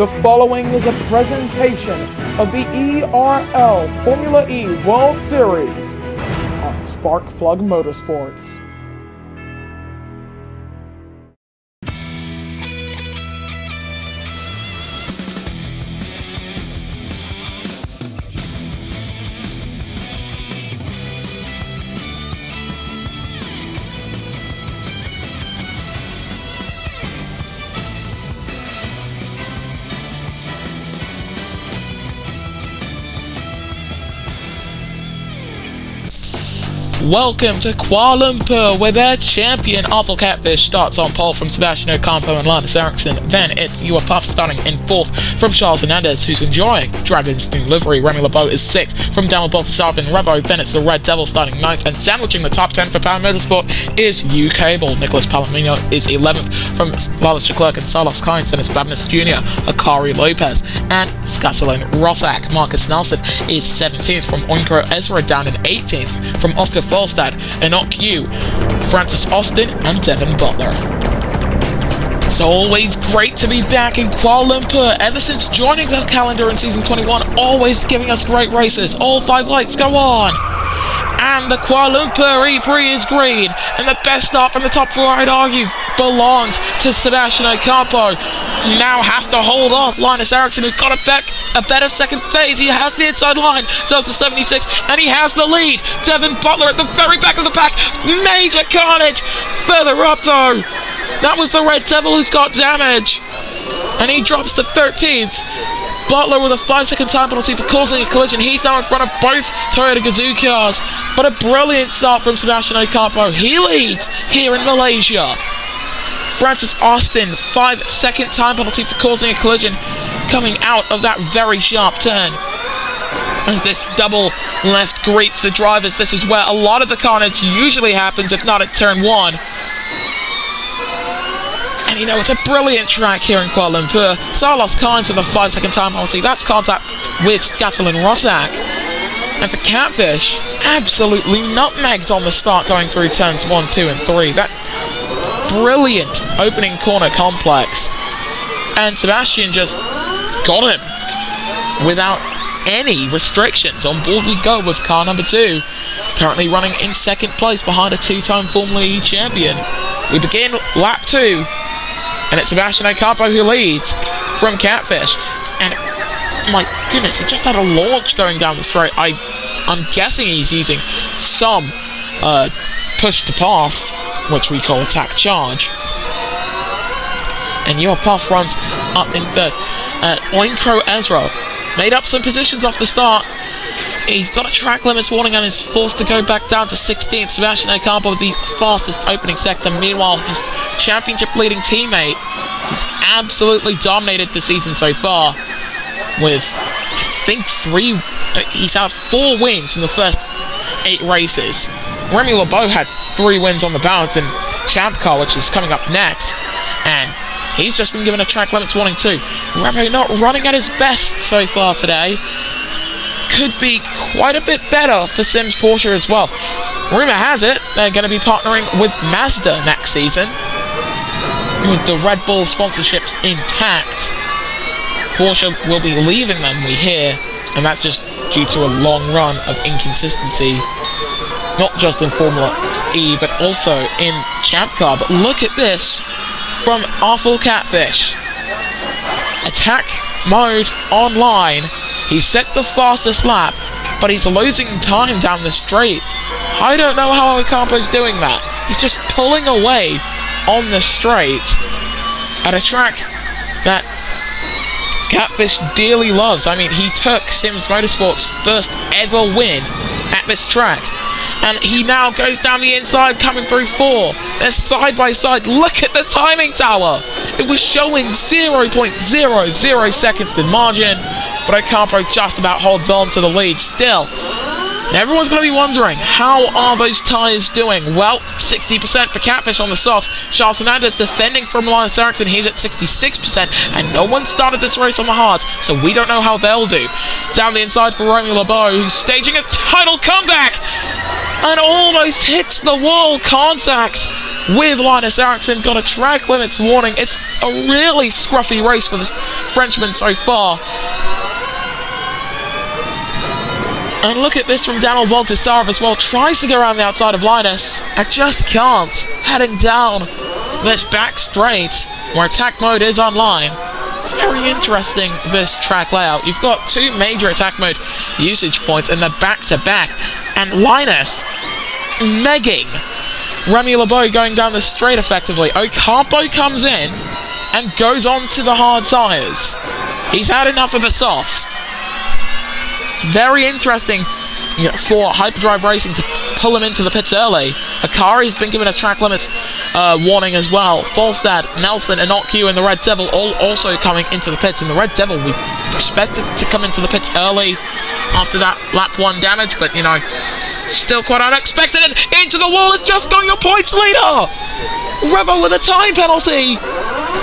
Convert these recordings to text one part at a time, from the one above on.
The following is a presentation of the ERL Formula E World Series on Sparkplug Motorsports. Welcome to Kuala Lumpur, where their champion Awful Catfish starts on pole from Sebastian Ocampo and Linus Eriksson. Then it's Ewa Puff starting in 4th from Charles Hernandez, who's enjoying Dragon's new livery. Remy LeBeau is 6th from Daniel Baltasar and Revo. Then it's the Red Devil starting 9th, and sandwiching the top 10 for Power Motorsport is U-Cable. Nicholas Palomino is 11th from Lawless Leclerc and Carlos Sainz. Then it's Babness Jr., Akari Lopez, and Scatolin Rossack. Marcus Nelson is 17th from Oinkro Ezra, down in 18th from Oscar Falstad, Enoch Yu, Francis Austin, and Devin Butler. It's always great to be back in Kuala Lumpur. Ever since joining the calendar in Season 21, always giving us great races. All 5 lights go on. And the Kuala Lumpur ePrix is green. And the best start from the top 4, I'd argue, belongs to Sebastian Ocampo. He now has to hold off Linus Eriksson, who got a better second phase. He has the inside line, does the 76, and he has the lead. Devin Butler at the very back of the pack. Major carnage. Further up, though, that was the Red Devil who's got damage. And he drops to 13th. Butler with a 5-second time penalty for causing a collision. He's now in front of both Toyota Gazoo cars. But a brilliant start from Sebastian Ocampo. He leads here in Malaysia. Francis Austin, 5-second time penalty for causing a collision, coming out of that very sharp turn. As this double left greets the drivers, this is where a lot of the carnage usually happens, if not at turn 1. And you know, it's a brilliant track here in Kuala Lumpur. Carlos Sainz with a 5-second time penalty. That's contact with Scatolin Rossack. And for Catfish, absolutely nutmegged on the start going through turns 1, 2, and 3. That brilliant opening corner complex. And Sebastian just got him without any restrictions. On board we go with car number 2, currently running in 2nd place behind a 2-time Formula E champion. We begin lap 2, and it's Sebastian Ocampo who leads from Catfish. And my goodness, he just had a launch going down the straight. I'm guessing he's using some push to pass, which we call attack charge. And your Puff runs up in 3rd. Oinkro Ezra made up some positions off the start. He's got a track limits warning and is forced to go back down to 16th. Sebastian Ocampo, the fastest opening sector. Meanwhile, his championship-leading teammate has absolutely dominated the season so far with, I think, he's had 4 wins in the first 8 races. Remy LeBeau had 3 wins on the bounce in Champ Car, which is coming up next, and he's just been given a track limits warning too. Revo not running at his best so far today. Could be quite a bit better for Sims Porsche as well. Rumour has it they're going to be partnering with Mazda next season, with the Red Bull sponsorships intact. Porsche will be leaving them, we hear, and that's just due to a long run of inconsistency, not just in Formula E, but also in Champ Car. But look at this from Awful Catfish. Attack mode online. He's set the fastest lap, but he's losing time down the straight. I don't know how Ocampo's doing that. He's just pulling away on the straight at a track that Catfish dearly loves. I mean, he took Sims Motorsport's first ever win at this track. And he now goes down the inside, coming through 4. They're side by side. Look at the timing tower. It was showing 0.00 seconds in margin, but Ocampo just about holds on to the lead still. And everyone's going to be wondering, how are those tyres doing? Well, 60% for Catfish on the softs. Charles Hernandez defending from Linus Eriksson. He's at 66%, and no one started this race on the hards, so we don't know how they'll do. Down the inside for Remy LeBeau, who's staging a title comeback and almost hits the wall. Contact with Linus Eriksson. Got a track limits warning. It's a really scruffy race for this Frenchman so far. And look at this from Daniel Baltasar as well. Tries to go around the outside of Linus. I just can't. Heading down this back straight where attack mode is online. It's very interesting, this track layout. You've got two major attack mode usage points and they're back-to-back. And Linus megging Remy LeBeau going down the straight effectively. Ocampo comes in and goes on to the hard tyres. He's had enough of the softs. Very interesting for Hyperdrive Racing to pull him into the pits early. Akari's been given a track limits warning as well. Falstad, Nelson, and Q and the Red Devil all also coming into the pits. And the Red Devil, we expected to come into the pits early after that lap 1 damage, but you know, still quite unexpected. And into the wall is just going your points leader! Revo with a time penalty!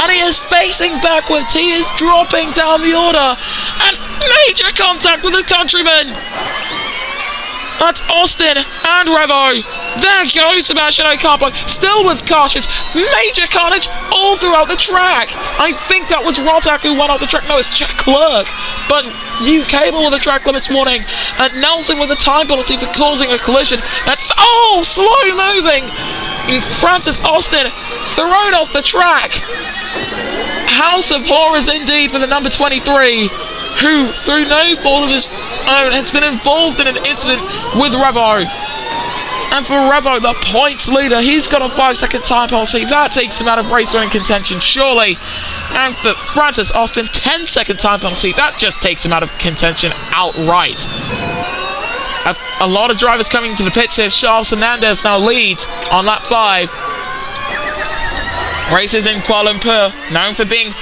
And he is facing backwards. He is dropping down the order. And major contact with his countryman! That's Austin and Revo. There goes Sebastian Ocampo, still with cautions. Major carnage all throughout the track. I think that was Rotak who went off the track. No, it's Jack Clerk. But Cable with a track limits warning. And Nelson with a time penalty for causing a collision. That's, slow moving. Francis Austin thrown off the track. House of Horrors indeed for the number 23, who, through no fault of his own, has been involved in an incident with Revo. And for Revo, the points leader, he's got a 5-second time penalty. That takes him out of race winning contention, surely. And for Francis Austin, 10-second time penalty. That just takes him out of contention outright. A lot of drivers coming to the pits here. Charles Hernandez now leads on lap 5. Races in Kuala Lumpur, known for being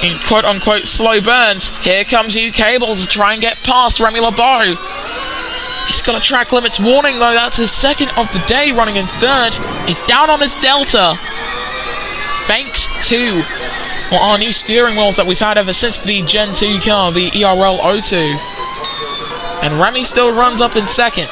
in quote-unquote slow burns. Here comes Cable to try and get past Remy LeBeau. He's got a track limits warning though. That's his second of the day, running in third. He's down on his Delta, thanks to our new steering wheels that we've had ever since the Gen 2 car, the ERL 02. And Remy still runs up in second.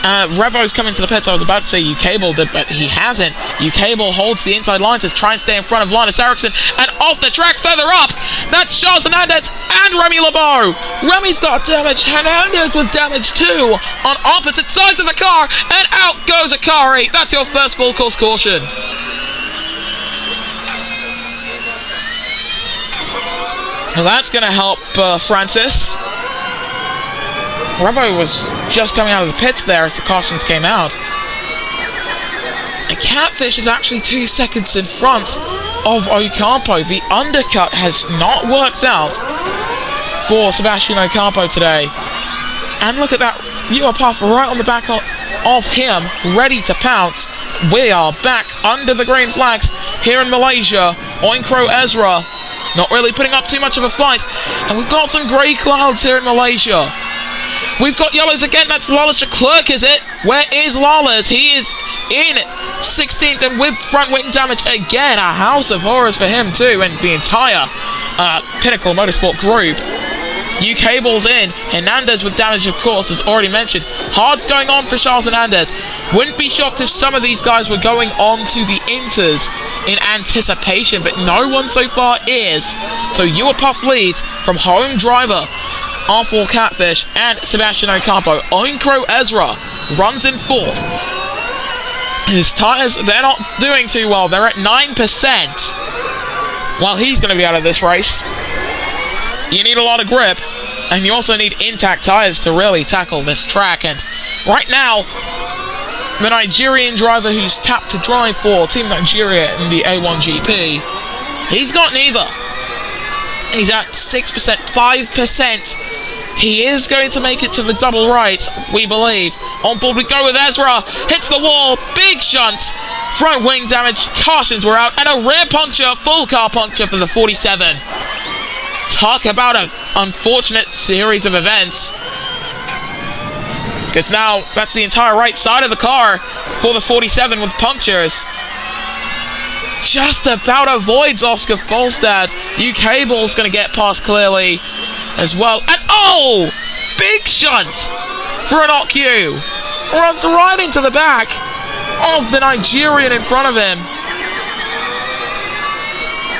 Revo's coming to the pits. I was about to say Cable did, but he hasn't. Cable holds the inside line to try and stay in front of Linus Eriksson, and off the track further up, that's Charles Hernandez and Remy LeBeau. Remy's got damage, Hernandez with damage too, on opposite sides of the car, and out goes Akari. That's your first full course caution. Well, that's going to help Francis. Revo was just coming out of the pits there as the cautions came out. And Catfish is actually 2 seconds in front of Ocampo. The undercut has not worked out for Sebastian Ocampo today. And look at that, Puff right on the back of him, ready to pounce. We are back under the green flags here in Malaysia. Oinkro Ezra not really putting up too much of a fight. And we've got some grey clouds here in Malaysia. We've got yellows again. That's Lawless Clerk, is it? Where is Lawless? He is in 16th and with front wing damage again. A house of horrors for him too, and the entire Pinnacle Motorsport group. Cable's in. Hernandez with damage, of course, as already mentioned. Hard's going on for Charles Hernandez. Wouldn't be shocked if some of these guys were going on to the Inters in anticipation, but no one so far is. So Puff leads from home driver R4 Catfish and Sebastian Ocampo. Oinkro Ezra runs in 4th. His tyres, they're not doing too well. They're at 9%. Well, he's going to be out of this race. You need a lot of grip, and you also need intact tyres to really tackle this track. And right now, the Nigerian driver who's tapped to drive for Team Nigeria in the A1GP, he's got neither. He's at 6%, 5%. He is going to make it to the double right, we believe. On board we go with Ezra. Hits the wall. Big shunts. Front wing damage. Cautions were out. And a rear puncture. Full car puncture for the 47. Talk about an unfortunate series of events. Because now that's the entire right side of the car for the 47 with punctures. Just about avoids Oscar Falstad. Cable's going to get past clearly as well. And big shunt for an Q. Runs right into the back of the Nigerian in front of him.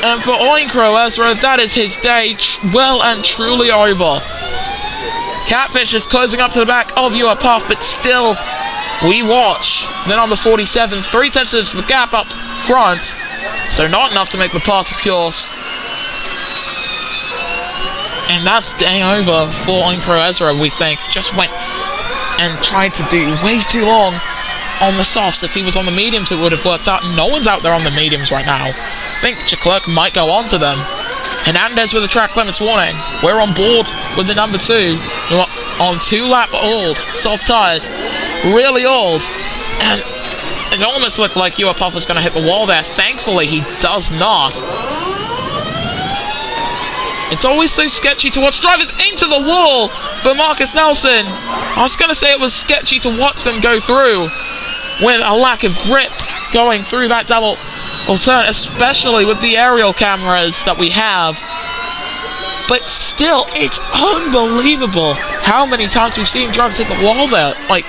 And for Oinkro Ezra, that is his day well and truly over. Catfish is closing up to the back of Puff, but still, we watch the number 47, 0.3 of the gap up front, so not enough to make the pass, of course. And that's day over for Oinkro Ezra, we think. Just went and tried to do way too long on the softs. If he was on the mediums, it would have worked out. No one's out there on the mediums right now. I think Chiclerc might go on to them. Hernandez with a track limits warning. We're on board with the number 2. We're on 2-lap old, soft tyres. Really old. And it almost looked like Puff was going to hit the wall there. Thankfully, he does not. It's always so sketchy to watch drivers into the wall for Marcus Nelson. I was going to say it was sketchy to watch them go through with a lack of grip going through that double turn, especially with the aerial cameras that we have. But still, it's unbelievable how many times we've seen drivers hit the wall there. Like,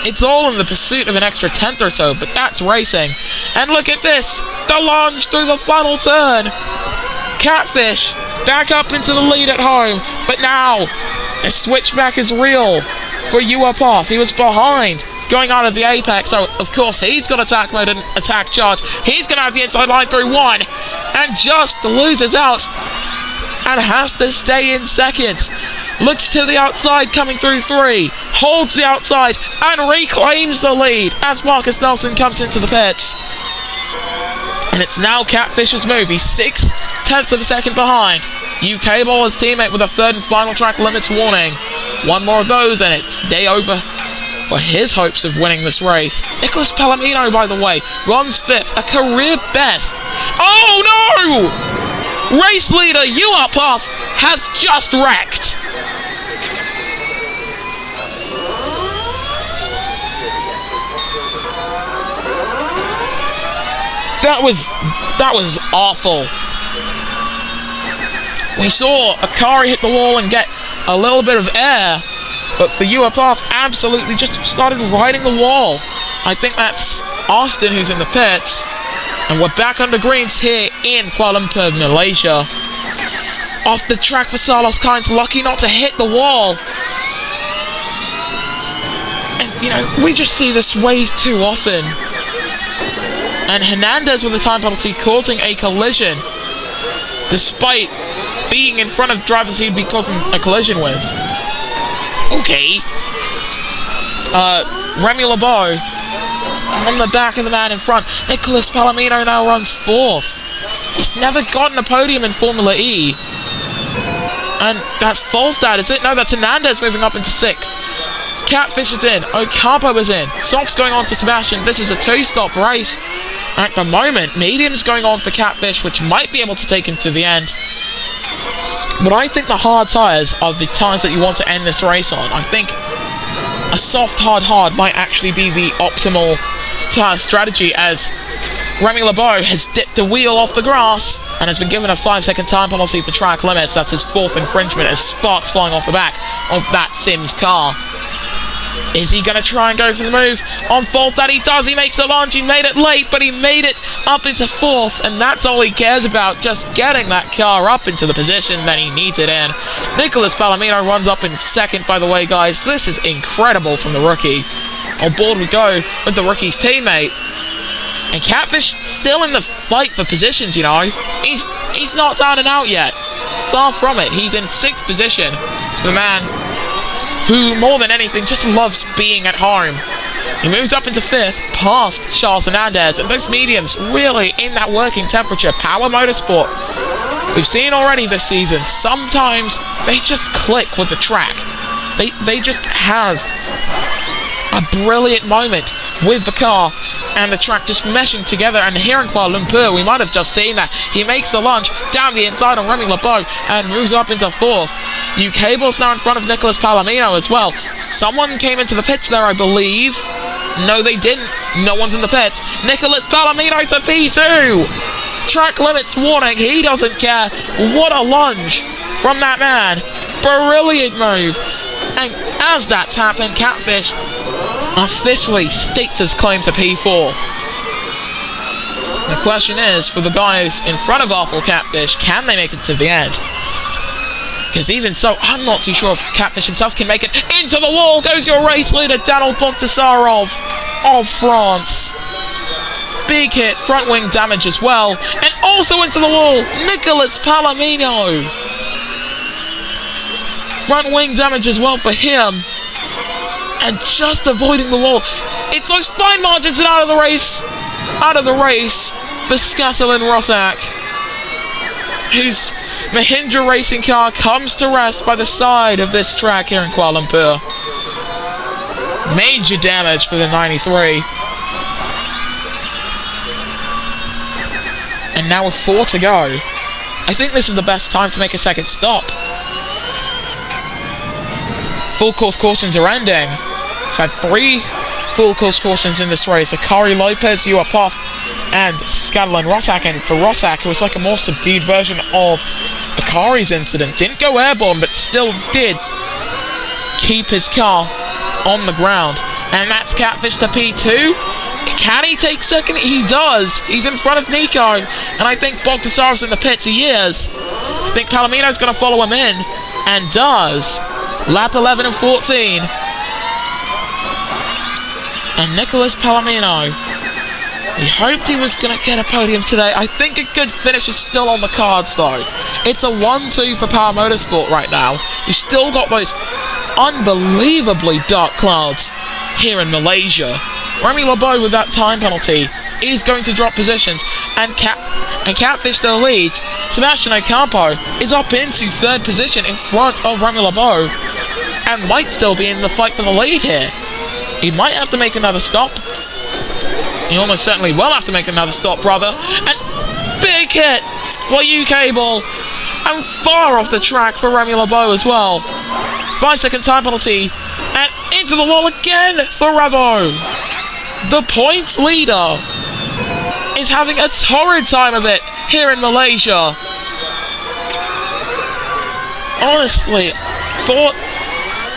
it's all in the pursuit of an extra tenth or so, but that's racing. And look at this, the lunge through the final turn. Catfish back up into the lead at home, but now a switchback is real for Puff. He was behind going out of the apex, so of course he's got attack mode and attack charge. He's going to have the inside line through 1 and just loses out and has to stay in second. Looks to the outside coming through 3, holds the outside and reclaims the lead as Marcus Nelson comes into the pits. And it's now Catfish's move. He's 0.6 of a second behind. UK Ball, his teammate, with a 3rd and final track limits warning. One more of those and it's day over for his hopes of winning this race. Nicholas Palomino, by the way, runs 5th, a career best. Oh no! Race leader Puff has just wrecked. That was awful. We saw Akari hit the wall and get a little bit of air, but for Puff, absolutely just started riding the wall. I think that's Austin who's in the pits, and we're back under greens here in Kuala Lumpur, Malaysia. Off the track for Salos Kynes, lucky not to hit the wall. And, we just see this way too often. And Hernandez with a time penalty causing a collision, despite being in front of drivers he'd be causing a collision with. Okay. Remy LeBeau on the back of the man in front. Nicholas Palomino now runs 4th. He's never gotten a podium in Formula E. And that's Falstad, is it? No, that's Hernandez moving up into 6th. Catfish is in. Ocampo is in. Soft's going on for Sebastian. This is a 2-stop race at the moment. Medium's going on for Catfish, which might be able to take him to the end. But I think the hard tyres are the tyres that you want to end this race on. I think a soft, hard might actually be the optimal tyre strategy, as Remy LeBeau has dipped a wheel off the grass and has been given a 5-second time penalty for track limits. That's his 4th infringement, as sparks flying off the back of that Sims car. Is he going to try and go for the move on fault? That he does. He makes a lunge. He made it late, but he made it up into 4th, and that's all he cares about, just getting that car up into the position that he needs it in. Nicholas Palomino runs up in 2nd, by the way, guys. This is incredible from the rookie. On board we go with the rookie's teammate. And Catfish still in the fight for positions, He's not down and out yet. Far from it. He's in 6th position to the man who, more than anything, just loves being at home. He moves up into 5th, past Charles Hernandez, and those mediums really in that working temperature. Power Motorsport, we've seen already this season, sometimes they just click with the track. They just have a brilliant moment with the car and the track just meshing together. And here in Kuala Lumpur, we might have just seen that. He makes the lunge down the inside on Remy LeBeau and moves up into 4th. UK Ball's now in front of Nicholas Palomino as well. Someone came into the pits there, I believe. No, they didn't. No one's in the pits. Nicholas Palomino to P2. Track limits warning. He doesn't care. What a lunge from that man. Brilliant move. And as that's happened, Catfish officially states his claim to P4. The question is, for the guys in front of Awful Catfish, can they make it to the end? Because even so, I'm not too sure if Catfish himself can make it. Into the wall goes your race leader, Daniel Bogdasarov of France. Big hit, front wing damage as well. And also into the wall, Nicholas Palomino. Front wing damage as well for him. And just avoiding the wall. It's those fine margins and out of the race. Out of the race for Skaselin Rossack, whose Mahindra racing car comes to rest by the side of this track here in Kuala Lumpur. Major damage for the 93. And now with 4 to go, I think this is the best time to make a second stop. Full course cautions are ending. We've had 3 full course cautions in this race. Akari Lopez, Uapov, and Skadelin Rossack. And for Rossack, it was like a more subdued version of Akari's incident. Didn't go airborne, but still did keep his car on the ground. And that's Catfish to P2. Can he take second? He does. He's in front of Nico. And I think Bogdasarov's in the pits. He is. I think Palomino's going to follow him in. And does. Lap 11 and 14. And Nicholas Palomino, we hoped he was going to get a podium today. I think a good finish is still on the cards, though. It's a 1-2 for Power Motorsport right now. You've still got those unbelievably dark clouds here in Malaysia. Remy LeBeau, with that time penalty, is going to drop positions. And Catfish still leads. Sebastian Ocampo is up into 3rd position in front of Remy LeBeau. And might still be in the fight for the lead here. He might have to make another stop. He almost certainly will have to make another stop, rather. And big hit for U-Cable. And far off the track for Remy LeBeau as well. 5-second time penalty. And into the wall again for Revo. The points leader is having a torrid time of it here in Malaysia. Honestly, thought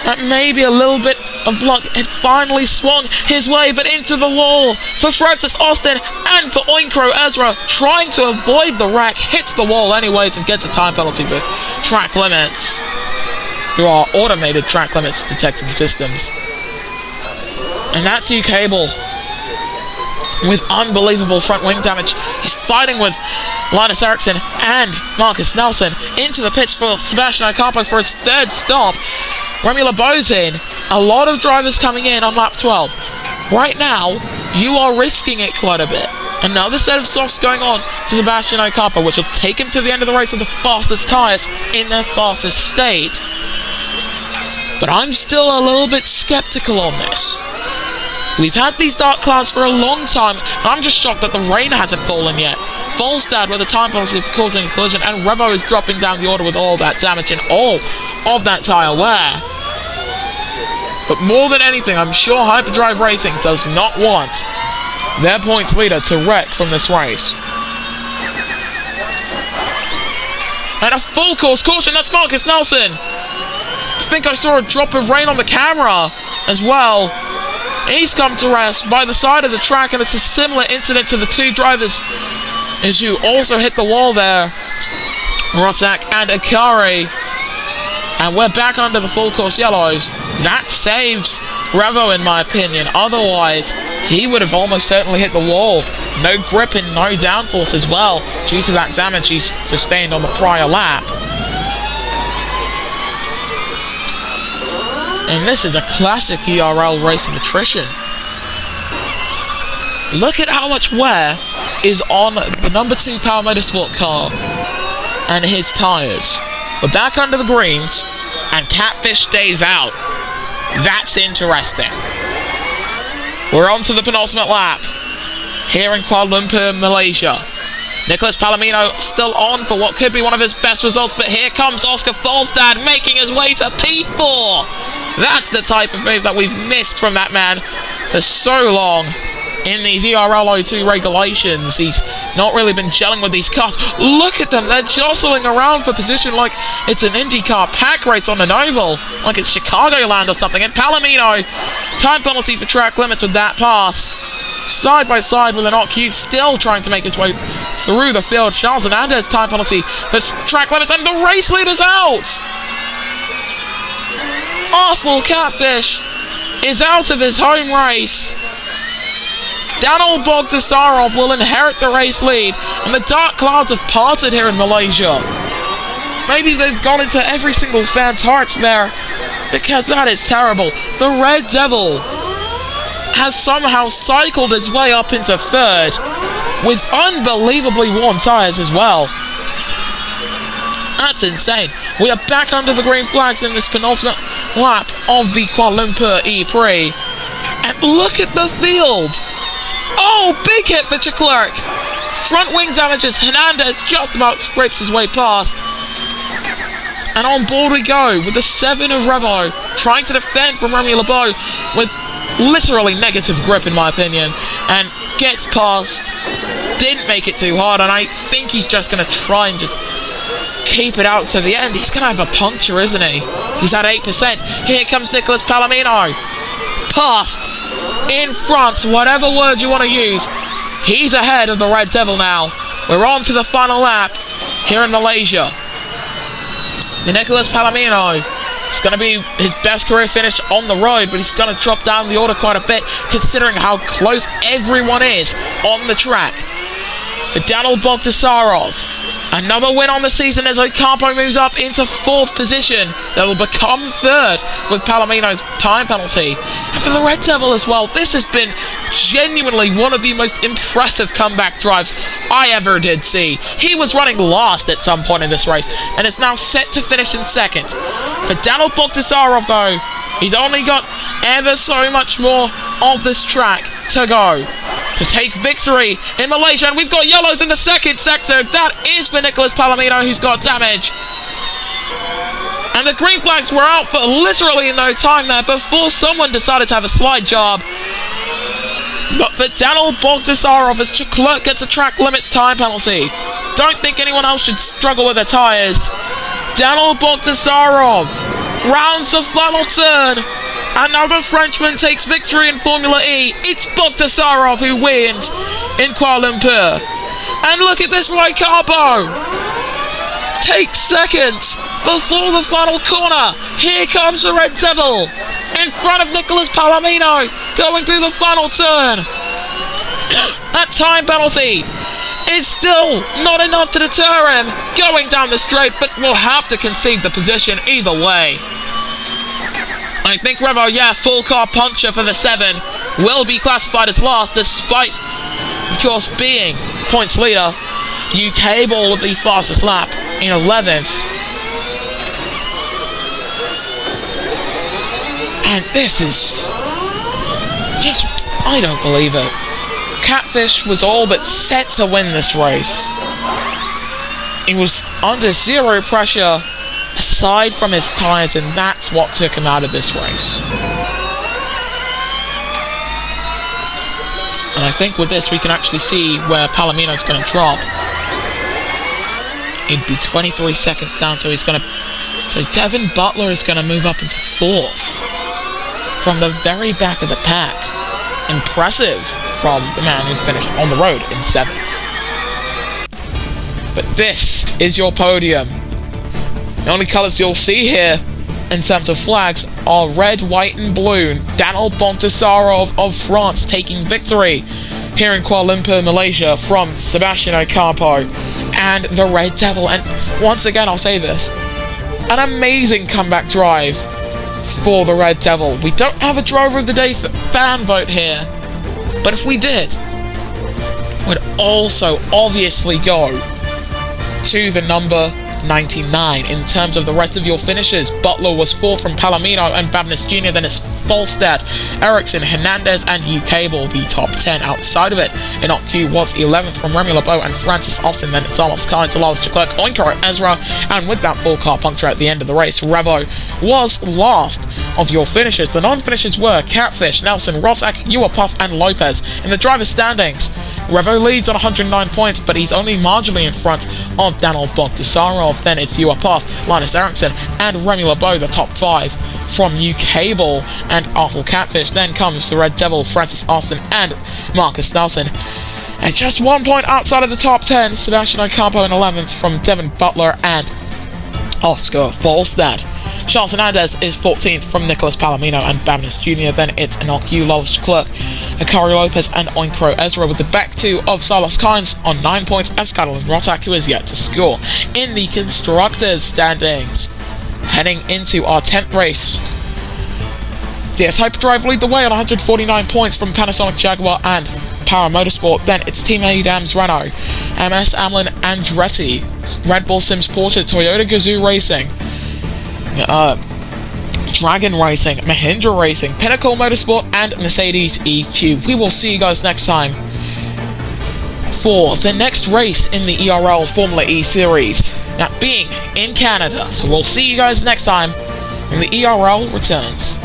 that maybe a little bit of luck had finally swung his way, but into the wall for Francis Austin and for Oinkro Ezra, trying to avoid the wreck, hits the wall anyways and gets a time penalty for track limits through our automated track limits detection systems. And that's U-Cable with unbelievable front wing damage. He's fighting with Linus Eriksson and Marcus Nelson into the pits for Sebastian Ocampo for his 3rd stop. Remy LeBeau's in. A lot of drivers coming in on lap 12. Right now, you are risking it quite a bit. Another set of softs going on for Sebastian Ocampo, which will take him to the end of the race with the fastest tyres in their fastest state. But I'm still a little bit skeptical on this. We've had these dark clouds for a long time, and I'm just shocked that the rain hasn't fallen yet. Volstad with a time penalty for causing a collision, and Revo is dropping down the order with all that damage and all of that tyre wear. But more than anything, I'm sure Hyperdrive Racing does not want their points leader to wreck from this race. And a full course caution, that's Marcus Nelson. I think I saw a drop of rain on the camera as well. He's come to rest by the side of the track, and it's a similar incident to the 2 drivers as you also hit the wall there, Rossack and Akari. And we're back under the full course yellows. That saves Revo, in my opinion. Otherwise, he would have almost certainly hit the wall. No grip and no downforce as well, due to that damage he's sustained on the prior lap. And this is a classic ERL racing attrition. Look at how much wear is on the number 2 Power Motorsport car and his tyres. We're back under the greens, and Catfish stays out. That's interesting. We're on to the penultimate lap here in Kuala Lumpur, Malaysia. Nicholas Palomino still on for what could be one of his best results, but here comes Oscar Volstad making his way to P4. That's the type of move that we've missed from that man for so long in these ERL 02 regulations. He's not really been gelling with these cars. Look at them, they're jostling around for position like it's an IndyCar pack race on an oval, like it's Chicagoland or something. And Palomino, time penalty for track limits with that pass. Side by side with an OQ, still trying to make his way through the field. Charles Hernandez, time penalty for track limits, and the race leader's out! Awful Catfish is out of his home race. Daniel Bogdasarov will inherit the race lead, and the dark clouds have parted here in Malaysia. Maybe they've gone into every single fan's hearts there, because that is terrible. The Red Devil has somehow cycled his way up into third, with unbelievably worn tyres as well. That's insane. We are back under the green flags in this penultimate lap of the Kuala Lumpur ePrix. And look at the field! Oh, big hit for Leclerc! Front wing damages. Hernandez just about scrapes his way past. And on board we go with the 7 of Revo, trying to defend from Remy LeBeau with literally negative grip in my opinion, and gets past. Didn't make it too hard, and I think he's just going to try and just keep it out to the end. He's going to have a puncture, isn't he? He's at 8%. Here comes Nicholas Palomino. Past. In front. Whatever word you want to use. He's ahead of the Red Devil now. We're on to the final lap here in Malaysia. The Nicholas Palomino. It's going to be his best career finish on the road, but he's going to drop down the order quite a bit, considering how close everyone is on the track. For Daniel Bogdasarov, another win on the season as Ocampo moves up into 4th position. That will become 3rd with Palomino's time penalty. And for the Red Devil as well, this has been genuinely one of the most impressive comeback drives I ever did see. He was running last at some point in this race, and is now set to finish in 2nd. For Daniel Bogdasarov though, he's only got ever so much more of this track to go to take victory in Malaysia, and we've got yellows in the 2nd sector. That is for Nicholas Palomino, who's got damage. And the green flags were out for literally no time there before someone decided to have a slide job. But for Daniel Bogdasarov, as Leclerc gets a track limits time penalty. Don't think anyone else should struggle with their tyres. Daniel Bogdasarov rounds the final turn. Another Frenchman takes victory in Formula E. It's Bogdasarov who wins in Kuala Lumpur. And look at this right carbo. Takes 2nd before the final corner. Here comes the Red Devil in front of Nicholas Palomino going through the final turn. That time penalty is still not enough to deter him going down the straight, but will have to concede the position either way. I think Revo, full car puncture for the 7, will be classified as last, despite, of course, being points leader. UK Ball with the fastest lap in 11th. And this is just, I don't believe it. Catfish was all but set to win this race. He was under zero pressure aside from his tyres, and that's what took him out of this race. And I think with this we can actually see where Palomino's going to drop. It'd be 23 seconds down, so he's going to... So Devin Butler is going to move up into 4th from the very back of the pack. Impressive from the man who's finished on the road in 7th. But this is your podium. The only colours you'll see here in terms of flags are red, white and blue. Daniel Bogdasarov of France taking victory here in Kuala Lumpur, Malaysia from Sebastian Ocampo and the Red Devil. And once again, I'll say this, an amazing comeback drive for the Red Devil. We don't have a Driver of the Day fan vote here, but if we did, we'd also obviously go to the number 99 in terms of the rest of your finishes. Butler was 4th from Palomino and Babnis Jr. Then it's Falstad, Ericsson, Hernandez and UK Ball, the top 10. Outside of it, in OQ was 11th from Remy LeBeau and Francis Austin. Then it's Amos Kine, Talalas Leclerc, Oinkaro, Ezra, and with that full car puncture at the end of the race, Revo was last of your finishes. The non-finishers were Catfish, Nelson, Rossack, Puff and Lopez. In the driver's standings, Revo leads on 109 points, but he's only marginally in front of Daniel Bogdasarov. Then it's Path, Linus Eriksson, and Remy LeBeau, the top 5 from UK Ball and Arthur Catfish. Then comes the Red Devil, Francis Austin, and Marcus Nelson. And just 1 point outside of the top 10, Sebastian Ocampo in 11th from Devin Butler and Oscar Falstad. Charles Hernandez is 14th from Nicholas Palomino and Babinus Jr. Then it's Enoch Lodge Clerk, Akari Lopez, and Oinkro Ezra, with the back two of Silas Kynes on 9 points, and Skyline Rotak, who is yet to score. In the Constructors standings, heading into our 10th race, DS Hyperdrive lead the way on 149 points from Panasonic Jaguar and Power Motorsport. Then it's Team Adams Renault, MS Amlin Andretti, Red Bull Sims Porsche, Toyota Gazoo Racing, Dragon Racing, Mahindra Racing, Pinnacle Motorsport, and Mercedes EQ. We will see you guys next time for the next race in the ERL Formula E Series, that being in Canada. So we'll see you guys next time when the ERL returns.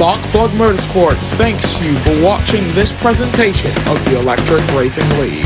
Sparkplug Motorsports thanks you for watching this presentation of the Electric Racing League.